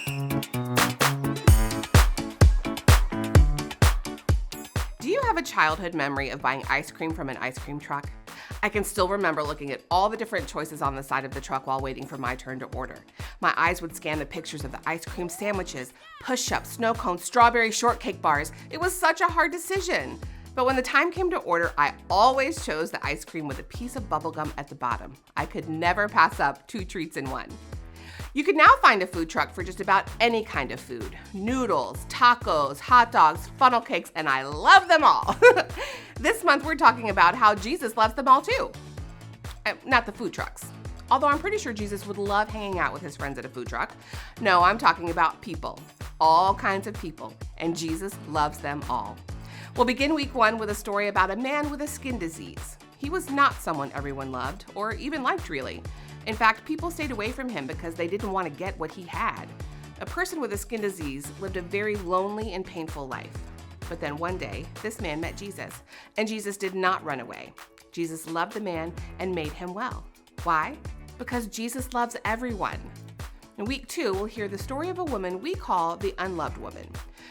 Do you have a childhood memory of buying ice cream from an ice cream truck? I can still remember looking at all the different choices on the side of the truck while waiting for my turn to order. My eyes would scan the pictures of the ice cream sandwiches, push-ups, snow cones, strawberry shortcake bars. It was such a hard decision. But when the time came to order, I always chose the ice cream with a piece of bubble gum at the bottom. I could never pass up 2 treats in one. You can now find a food truck for just about any kind of food. Noodles, tacos, hot dogs, funnel cakes, and I love them all. This month we're talking about how Jesus loves them all too. Not the food trucks. Although I'm pretty sure Jesus would love hanging out with his friends at a food truck. No, I'm talking about people. All kinds of people. And Jesus loves them all. We'll begin week 1 with a story about a man with a skin disease. He was not someone everyone loved or even liked really. In fact, people stayed away from him because they didn't want to get what he had. A person with a skin disease lived a very lonely and painful life. But then one day, this man met Jesus, and Jesus did not run away. Jesus loved the man and made him well. Why? Because Jesus loves everyone. In week 2, we'll hear the story of a woman we call the unloved woman.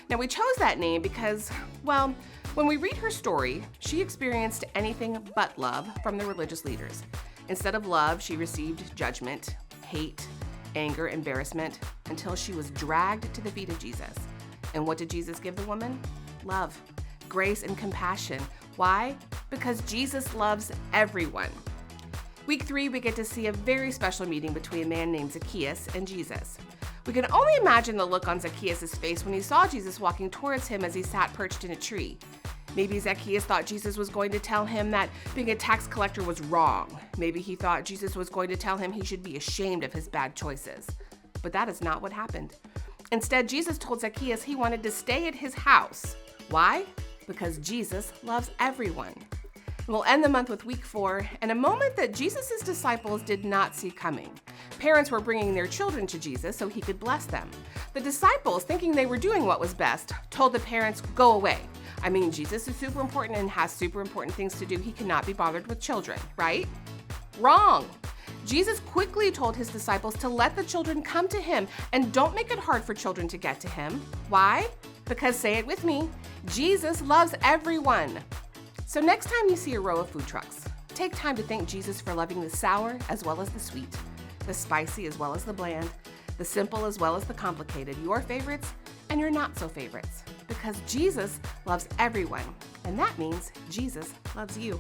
Now, we chose that name because, well, when we read her story, she experienced anything but love from the religious leaders. Instead of love, she received judgment, hate, anger, embarrassment, until she was dragged to the feet of Jesus. And what did Jesus give the woman? Love, grace, and compassion. Why? Because Jesus loves everyone. Week 3, we get to see a very special meeting between a man named Zacchaeus and Jesus. We can only imagine the look on Zacchaeus' face when he saw Jesus walking towards him as he sat perched in a tree. Maybe Zacchaeus thought Jesus was going to tell him that being a tax collector was wrong. Maybe he thought Jesus was going to tell him he should be ashamed of his bad choices. But that is not what happened. Instead, Jesus told Zacchaeus he wanted to stay at his house. Why? Because Jesus loves everyone. We'll end the month with week 4 and a moment that Jesus' disciples did not see coming. Parents were bringing their children to Jesus so he could bless them. The disciples, thinking they were doing what was best, told the parents, "Go away. I mean, Jesus is super important and has super important things to do. He cannot be bothered with children," right? Wrong. Jesus quickly told his disciples to let the children come to him and don't make it hard for children to get to him. Why? Because, say it with me, Jesus loves everyone. So next time you see a row of food trucks, take time to thank Jesus for loving the sour as well as the sweet, the spicy as well as the bland, the simple as well as the complicated, your favorites and your not so favorites. Because Jesus loves everyone, and that means Jesus loves you.